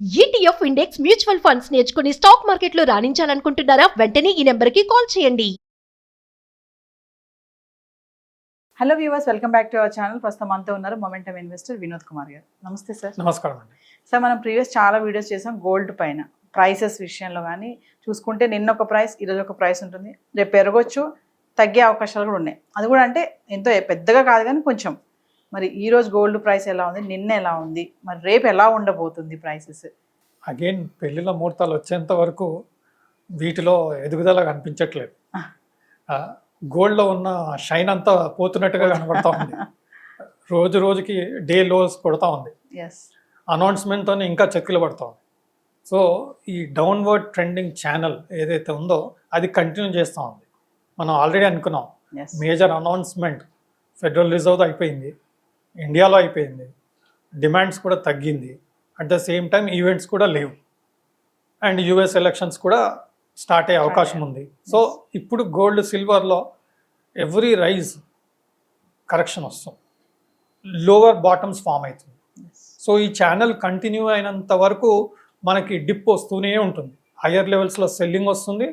ETF index mutual funds నేర్చుకుని stock మార్కెట్లో రాణించాలనుకుంటున్నారా? వెంటనే ఈ నెంబర్కి కాల్ చేయండి. Hello viewers, welcome back to our channel. ప్రస్తుతం మనతో ఉన్నారు మొమెంటమ్ ఇన్వెస్టర్ వినోద్ కుమార్ గారు. నమస్తే సార్. నమస్కారం అండి. సార్, మనం ప్రీవియస్ చాలా వీడియోస్ చేసాం గోల్డ్ పైన ప్రైసెస్ విషయంలో. కానీ చూసుకుంటే నిన్న ఒక ప్రైస్, ఈరోజు ఒక ప్రైస్ ఉంటుంది. రేపు పెరగొచ్చు, తగ్గే అవకాశాలు కూడా ఉన్నాయి. అది కూడా అంటే ఎంతో పెద్దగా కాదు కానీ కొంచెం. మరి ఈ రోజు గోల్డ్ ప్రైస్ ఎలా ఉంది, నిన్న ఎలా ఉంది, మరి రేపు ఎలా ఉండబోతుంది ప్రైసెస్? అగైన్ పెళ్లిళ్ళ ముహూర్తాలు వచ్చేంత వరకు వీటిలో ఎదుగుదల కనిపించట్లేదు. గోల్డ్లో ఉన్న షైన్ అంతా పోతున్నట్టుగా కనబడతా ఉంది. రోజు రోజుకి డే లోస్ కొడతా ఉంది. అనౌన్స్మెంట్తో ఇంకా చెక్కులు పడతా ఉంది. సో ఈ డౌన్వర్డ్ ట్రెండింగ్ ఛానల్ ఏదైతే ఉందో అది కంటిన్యూ చేస్తూ ఉంది. మనం ఆల్రెడీ అనుకున్నాం మేజర్ అనౌన్స్మెంట్ ఫెడరల్ రిజర్వ్ అయిపోయింది, ఇండియాలో అయిపోయింది, డిమాండ్స్ కూడా తగ్గింది. At the same time events కూడా లేవు, అండ్ యుఎస్ ఎలక్షన్స్ కూడా స్టార్ట్ అయ్యే అవకాశం ఉంది. సో ఇప్పుడు గోల్డ్ సిల్వర్లో ఎవ్రీ రైజ్ కరెక్షన్ వస్తుంది, లోవర్ బాటమ్స్ ఫామ్ అవుతుంది. సో ఈ ఛానల్ కంటిన్యూ అయినంత వరకు మనకి డిప్ వస్తూనే ఉంటుంది. హయ్యర్ లెవెల్స్లో సెల్లింగ్ వస్తుంది,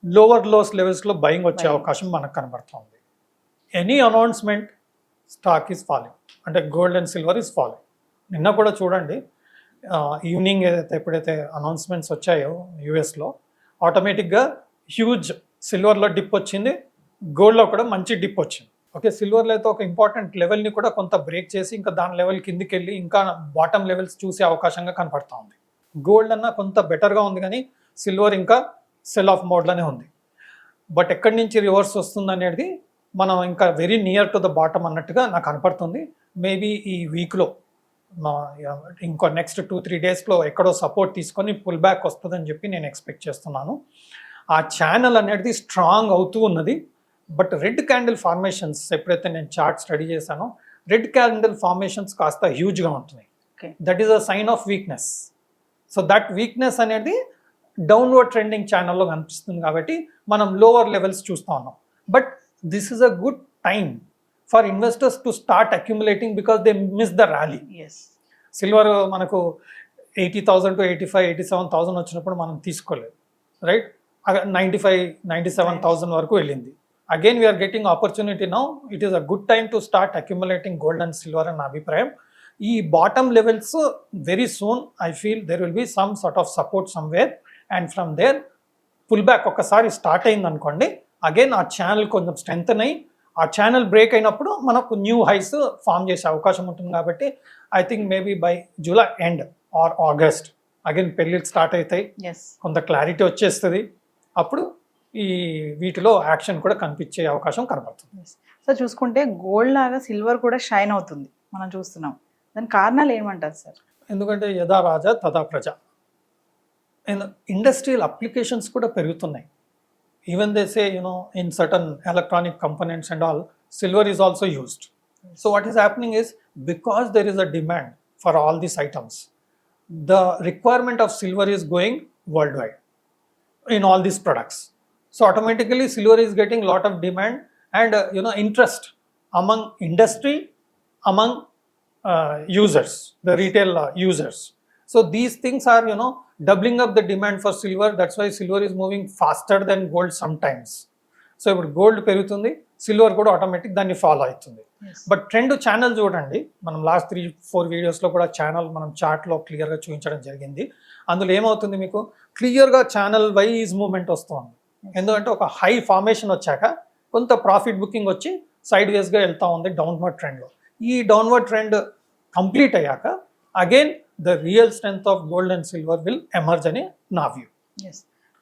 లోవర్ లోస్ లెవెల్స్లో బయింగ్ వచ్చే అవకాశం మనకు కనబడుతుంది. Any announcement stock is falling, అంటే gold and silver is falling. నిన్న కూడా చూడండి, ఈవినింగ్ ఎప్పుడైతే అనౌన్స్మెంట్స్ వచ్చాయో యూఎస్లో, ఆటోమేటిక్గా హ్యూజ్ సిల్వర్లో డిప్ వచ్చింది, గోల్డ్లో కూడా మంచి డిప్ వచ్చింది. ఓకే, సిల్వర్లో అయితే ఒక ఇంపార్టెంట్ లెవెల్ని కూడా కొంత బ్రేక్ చేసి ఇంకా దాని లెవెల్ కిందికి వెళ్ళి ఇంకా బాటమ్ లెవెల్స్ చూసే అవకాశంగా కనపడుతూ ఉంది. గోల్డ్ అన్న కొంత బెటర్గా ఉంది, కానీ సిల్వర్ ఇంకా సెల్ ఆఫ్ మోడ్లోనే ఉంది. బట్ ఎక్కడి నుంచి రివర్స్ వస్తుంది అనేది మనం ఇంకా very near to the bottom అన్నట్టుగా నాకు కనపడుతుంది. మేబీ ఈ వీక్లో ఇంకో నెక్స్ట్ 2-3 డేస్లో ఎక్కడో సపోర్ట్ తీసుకొని పుల్ బ్యాక్ వస్తుందని చెప్పి నేను ఎక్స్పెక్ట్ చేస్తున్నాను. ఆ ఛానల్ అనేది స్ట్రాంగ్ అవుతూ ఉన్నది. బట్ రెడ్ క్యాండిల్ ఫార్మేషన్స్ ఎప్పుడైతే నేను చార్ట్ స్టడీ చేశానో, రెడ్ క్యాండిల్ ఫార్మేషన్స్ కాస్త హ్యూజ్గా ఉంటున్నాయి. That is a sign of weakness. So that weakness అనేది డౌన్వర్డ్ ట్రెండింగ్ ఛానల్లో కనిపిస్తుంది కాబట్టి మనం లోవర్ లెవెల్స్ చూస్తూ ఉన్నాం. But this is a good time for investors to start accumulating because they miss the rally. Silver మనకు 80,000 to 87,000 వచ్చినప్పుడు మనం తీసుకోలేదు, రైట్? 95-97,000 వరకు వెళ్ళింది. Again we are getting opportunity now. It is a good time to start accumulating gold and silver అని నా అభిప్రాయం. ఈ bottom levels very soon I feel there will be some sort of support somewhere, and from there pull back ఒకసారి start అయింది అనుకోండి, again ఆ channel కొంచెం strengthen అయ్యి ఆ ఛానల్ బ్రేక్ అయినప్పుడు మనకు న్యూ హైస్ ఫామ్ చేసే అవకాశం ఉంటుంది. కాబట్టి I think maybe by July end or August again పెళ్ళిళ్ళు స్టార్ట్ అవుతాయి, కొంత క్లారిటీ వచ్చేస్తుంది. అప్పుడు ఈ వీటిలో యాక్షన్ కూడా కనిపించే అవకాశం కనబడుతుంది. సో చూసుకుంటే గోల్డ్ లాగా సిల్వర్ కూడా షైన్ అవుతుంది మనం చూస్తున్నాం. దాని కారణాలు ఏమంటారు సార్? ఎందుకంటే యథా రాజా తథా ప్రజ. ఇండస్ట్రియల్ అప్లికేషన్స్ కూడా పెరుగుతున్నాయి. Even they say, in certain electronic components and all, silver is also used. So what is happening is, because there is a demand for all these items, the requirement of silver is going worldwide in all these products. So automatically silver is getting lot of demand and interest among industry, among users, the retail users. So these things are doubling up the demand for silver. That's why silver is moving faster than gold sometimes. So ఇప్పుడు gold పెరుగుతుంది, silver కూడా automatic దాన్ని follow అవుతుంది. But trend channel చూడండి, మనం last 3-4 వీడియోస్లో కూడా channel మనం చార్ట్లో క్లియర్గా చూపించడం జరిగింది. అందులో ఏమవుతుంది, మీకు క్లియర్గా ఛానల్ వైజ్ మూవ్మెంట్ వస్తుంది. ఎందుకంటే ఒక హై ఫార్మేషన్ వచ్చాక కొంత ప్రాఫిట్ బుకింగ్ వచ్చి సైడ్ వేస్గా వెళ్తూ ఉంది డౌన్వర్డ్ ట్రెండ్లో. ఈ డౌన్వర్డ్ ట్రెండ్ కంప్లీట్ అయ్యాక again the real strength of gold and silver will emerge అని నా వ్యూ.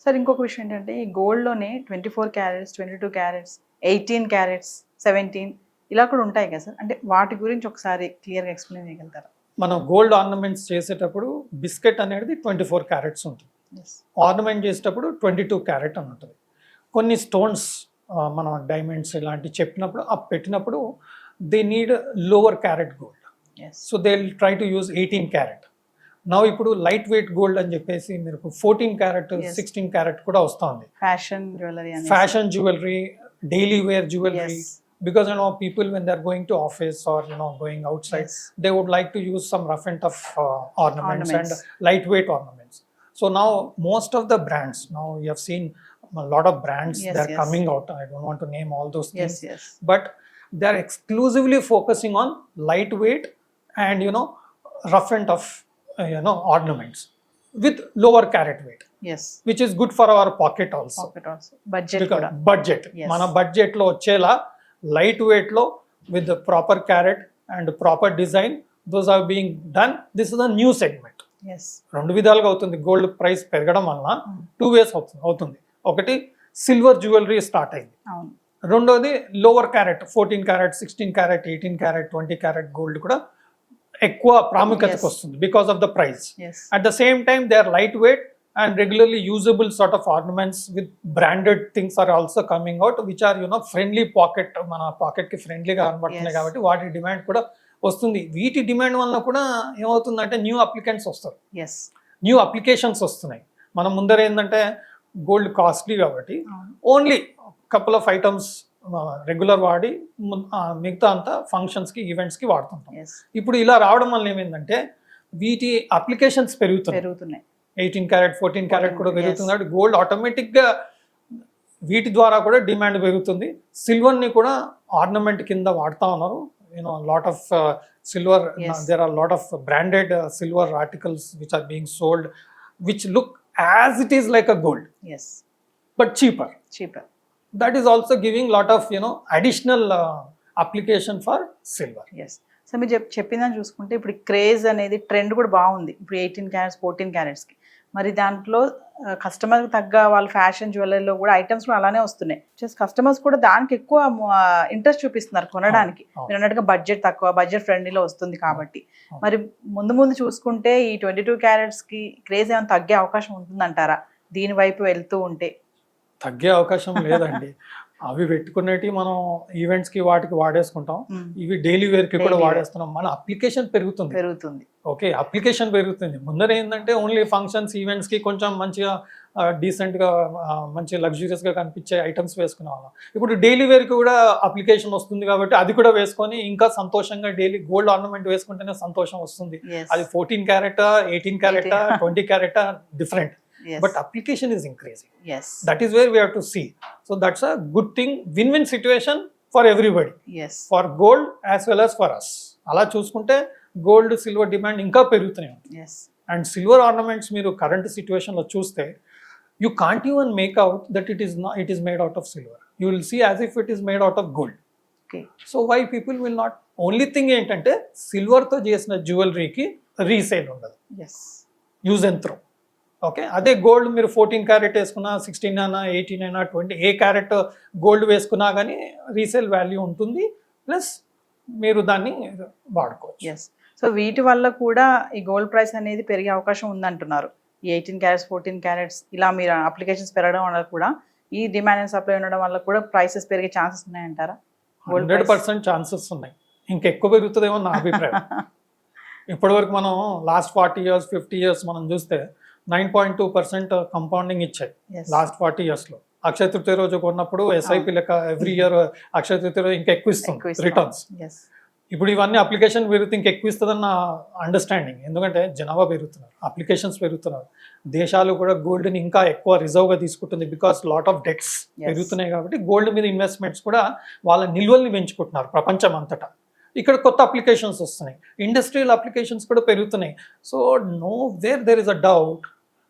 సార్, ఇంకొక విషయం ఏంటంటే ఈ గోల్డ్లోనే 24 క్యారెట్స్, 22 క్యారెట్స్, 18 క్యారెట్స్, 17 ఇలా కూడా ఉంటాయి కదా సార్? అంటే వాటి గురించి ఒకసారి క్లియర్గా ఎక్స్ప్లెయిన్ చేయగలుగుతారా? మనం గోల్డ్ ఆర్నమెంట్స్ చేసేటప్పుడు బిస్కెట్ అనేది 24 క్యారెట్స్ ఉంటుంది, ఆర్నమెంట్ చేసేటప్పుడు 22 క్యారెట్ అని ఉంటుంది. కొన్ని స్టోన్స్ మనం డైమండ్స్ ఇలాంటివి చెప్పినప్పుడు పెట్టినప్పుడు they need lower carat gold. So they will try to use 18 carrot. నా ఇప్పుడు లైట్ వెయిట్ గోల్డ్ అని చెప్పేసి మీరు 14 క్యారెట్, 16 క్యారెట్ కూడా వస్తుంది. Fashion jewellery, daily wear jewellery, because people when they're going to office or going outside, Yes. they would like to use some rough and tough ornaments and Ornaments. lightweight ornaments. So now most of the brands, now you have seen a lot of brands, Yes, they're yes. coming out. I don't want to name all those things, Yes, yes. but they're exclusively focusing on lightweight and rough and tough ornaments with lower carat weight, Yes. which is good for our pocket also. Pocket also. Budget కూడా. Budget Yes. మన budget లో వచ్చేలా light weight లో with proper carat and proper design those are being done. This is a new segment. Yes. రెండు విధాలుగా అవుతుంది. Gold price పెరగడం వలన Mm. 2 ways అవుతుంది. ఒకటి సిల్వర్ జ్యువెలరీ స్టార్ట్ అయింది, అవును. రెండోది lower carrot 14 carrot 16 carrot 18 carrot 20 carat gold కూడా ఎక్కువ ప్రాముఖ్యతకు Yes. వస్తుంది because of the price. Yes. At the same time, they are lightweight and regularly usable sort of ornaments with branded things are also coming out, which are friendly pocket, మన pocket కి friendly గా కనబడుతున్నాయి Yes. కాబట్టి వాటి demand కూడా వస్తుంది. వీటి demand వల్ల కూడా ఏమవుతుందంటే న్యూ అప్లికెంట్స్ వస్తారు, Yes. న్యూ అప్లికేషన్స్ వస్తున్నాయి. మనం ముందర ఏంటంటే గోల్డ్ కాస్ట్లీ కాబట్టి అవును. Only couple of items regular వాడి మిగతా అంతా ఫంక్షన్స్కి ఈవెంట్స్కి వాడుతుంటాం. Yes. ఇప్పుడు ఇలా రావడం వల్ల ఏమైందంటే వీటి అప్లికేషన్స్ పెరుగుతున్నాయి. పెరుగుతున్నాయి. 18 క్యారెట్ 14 క్యారెట్ కూడా 14, పెరుగుతుంది కాబట్టి గోల్డ్ ఆటోమేటిక్గా వీటి ద్వారా కూడా డిమాండ్ పెరుగుతుంది. సిల్వర్ని కూడా ఆర్నమెంట్ కింద వాడుతూ ఉన్నారు. Lot of silver, Yes. There are lot of branded silver articles which are being sold which look as it is like a gold Yes. But cheaper. Cheaper. That is also giving lot of additional application for silver. Yes. So మీరు చెప్పిందని చూసుకుంటే ఇప్పుడు craze అనేది trend కూడా బాగుంది. ఇప్పుడు 18 carrots 14 క్యారెట్స్కి మరి దాంట్లో కస్టమర్కి తగ్గ వాళ్ళ ఫ్యాషన్ జ్యువెలరీలో కూడా ఐటమ్స్ కూడా అలానే వస్తున్నాయి. జస్ట్ కస్టమర్స్ కూడా దానికి ఎక్కువ ఇంట్రెస్ట్ చూపిస్తున్నారు కొనడానికి. అవును. మీరు అన్నట్టుగా బడ్జెట్ తక్కువ, బడ్జెట్ ఫ్రెండ్లీలో వస్తుంది కాబట్టి. అవును. మరి ముందు ముందు చూసుకుంటే ఈ 22 క్యారెట్స్కి క్రేజ్ ఏమైనా తగ్గే అవకాశం ఉంటుందంటారా దీని వైపు వెళ్తూ ఉంటే? తగ్గే అవకాశం లేదండి. అవి పెట్టుకునేటి మనం ఈవెంట్స్ కి వాటికి వాడేసుకుంటాం, ఇవి డైలీ వేర్ కి కూడా Daily wear. వాడేస్తున్నాం. మన అప్లికేషన్ పెరుగుతుంది. ఓకే, అప్లికేషన్ పెరుగుతుంది. ముందర ఏంటంటే ఓన్లీ ఫంక్షన్స్ ఈవెంట్స్ కి కొంచెం మంచిగా డీసెంట్ గా మంచి లగ్జూరియస్ గా కనిపించే ఐటమ్స్ వేసుకునే వాళ్ళం. ఇప్పుడు డైలీ వేర్ కి కూడా అప్లికేషన్ వస్తుంది కాబట్టి అది కూడా వేసుకొని ఇంకా సంతోషంగా డైలీ గోల్డ్ ఆర్నమెంట్ వేసుకుంటేనే సంతోషం వస్తుంది. అది 14 carrot 18 carrot 20 carrot different. But application is increasing. Yes. That is where we have to see. So that's a good thing, win-win situation for everybody. Yes. For gold as well as for us. అలా చూసుకుంటే gold silver demand ఇంకా పెరుగుతూనే ఉంటుంది. Yes. And silver ornaments మీరు current సిచ్యువేషన్లో చూస్తే you can't even make out that it is made out of silver. You will see as if it is made out of gold. Okay. So why people will not, only thing ఏంటంటే సిల్వర్తో చేసిన జ్యువెలరీకి resale ఉండదు, Yes. Use and throw. Okay, అదే gold మీరు 14 carrot వేసుకున్నా 16 అయినా 18 అయినా 20 ఏ క్యారెట్ గోల్డ్ వేసుకున్నా కానీ రీసేల్ వాల్యూ ఉంటుంది, ప్లస్ మీరు దాన్ని వాడుకోవచ్చు. ఎస్. సో వీటి వల్ల కూడా ఈ గోల్డ్ ప్రైస్ అనేది పెరిగే అవకాశం ఉందంటున్నారు. ఈ 18 క్యారెట్స్ 14 క్యారెట్స్ ఇలా మీరు అప్లికేషన్స్ పెరగడం వల్ల కూడా ఈ డిమాండ్ అండ్ సప్లై ఉండడం వల్ల కూడా ప్రైసెస్ పెరిగే ఛాన్సెస్ ఉన్నాయంటారా? 100% ఛాన్సెస్ ఉన్నాయి. ఇంకా ఎక్కువ పెరుగుతుందేమో నా అభిప్రాయం. ఇప్పటివరకు మనం లాస్ట్ 40 years 50 years మనం చూస్తే 9.2% కంపౌండింగ్ ఇచ్చాయి Yes. లాస్ట్ 40 yearsలో. అక్షయ తృతీయ రోజు కొన్నప్పుడు ఎస్ఐపి లెక్క ఎవ్రీ ఇయర్ అక్షయ తృతీయ రోజు ఇంకా ఎక్కువ ఇస్తుంది రిటర్న్స్. Yes. ఇప్పుడు ఇవన్నీ అప్లికేషన్ పెరిగితే ఇంకా ఎక్కువ ఇస్తుందన్న అండర్స్టాండింగ్. ఎందుకంటే జనాభా పెరుగుతున్నారు, అప్లికేషన్స్ పెరుగుతున్నారు, దేశాలు కూడా గోల్డ్ని ఇంకా ఎక్కువ రిజర్వ్గా తీసుకుంటుంది because lot of debts Yes. పెరుగుతున్నాయి కాబట్టి గోల్డ్ మీద ఇన్వెస్ట్మెంట్స్ కూడా వాళ్ళ నిల్వల్ని పెంచుకుంటున్నారు ప్రపంచం అంతటా. ఇక్కడ కొత్త అప్లికేషన్స్ వస్తున్నాయి, ఇండస్ట్రియల్ అప్లికేషన్స్ కూడా పెరుగుతున్నాయి. So know where there is a doubt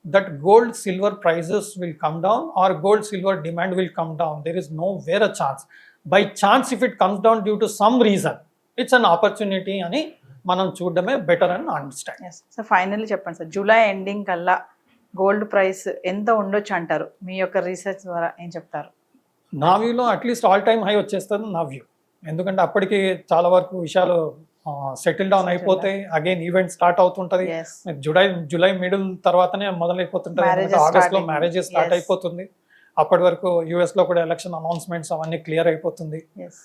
that gold silver prices will come down or gold silver demand will come down. There is nowhere a chance. By chance if it comes down due to some reason, it's an opportunity అని మనం చూడడమే better అని understand. Yes. So finally చెప్పండి sir, July ending కల్లా gold price ఎంత ఉండొచ్చు అంటారు? మీ యొక్క రీసెర్చ్ ద్వారా ఏం చెప్తారు? నా వ్యూలో అట్లీస్ట్ ఆల్ టైమ్ హై వచ్చేస్తుంది నా వ్యూ. ఎందుకంటే అప్పటికి చాలా వరకు విషయాలు సెటిల్ డౌన్ అయిపోతే అగైన్ ఈవెంట్ స్టార్ట్ అవుతుంటది. Yes. జూలై మిడిల్ తర్వాతనే మొదలైపోతుంటది. Marriages ఆగస్ట్ లో starting. Marriages start Yes. అయిపోతుంది. అప్పటి వరకు యుఎస్ లో కూడా ఎలక్షన్ అనౌన్స్మెంట్స్ అవన్నీ క్లియర్ అయిపోతుంది. Yes.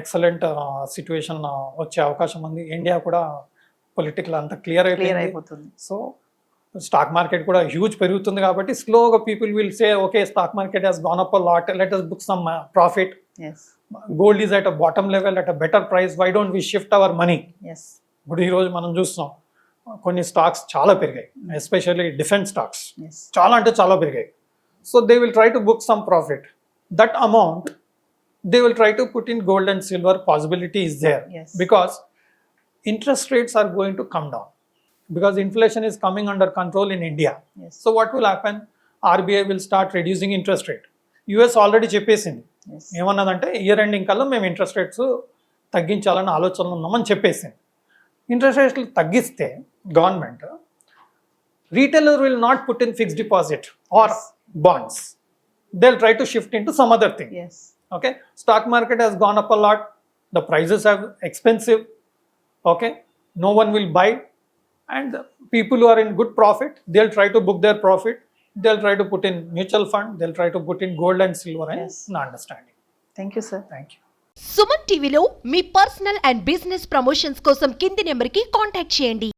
ఎక్సలెంట్ సిచ్యువేషన్ వచ్చే అవకాశం ఉంది. ఇండియా కూడా పొలిటికల్ అంతా క్లియర్ అయిపోతుంది. సో స్టాక్ మార్కెట్ కూడా హ్యూజ్ పెరుగుతుంది కాబట్టి స్లోగా people will say okay stock market has gone up a lot, let us book some profit. Yes. Gold is at a bottom level at a better price, why don't we shift our money? Yes. ఇప్పుడు ఈరోజు మనం చూస్తున్నాం కొన్ని stocks చాలా పెరిగాయి, especially defence stocks yes. చాలా అంటే చాలా పెరిగాయి. So they will try to book some profit. That amount they will try to put in gold and silver. Possibility is there Yes. Because interest rates are going to come down because inflation is coming under control in India. Yes. So what will happen? RBI will start reducing interest rate. US already చెప్పేసింది, Yes. ఏమన్నదంటే year ending కల్లా మేము interest rates తగ్గించాలని ఆలోచనలు ఉన్నామని చెప్పేసింది. Interest రేట్లు తగ్గిస్తే government, retailer will not put in fixed deposit are Yes. Bonds. They will try to shift in to some other thing. Yes. Okay, stock market has gone up a lot, the prices are expensive. Okay, no one will buy, and the people who are in good profit, they'll try to book their profit, they'll try to put in mutual fund, they'll try to put in gold and silver. And Yes. na understanding. Thank you sir. Thank you. Suman టీవీలో మీ personal and business promotions కోసం కింది నెంబర్కి contact చేయండి.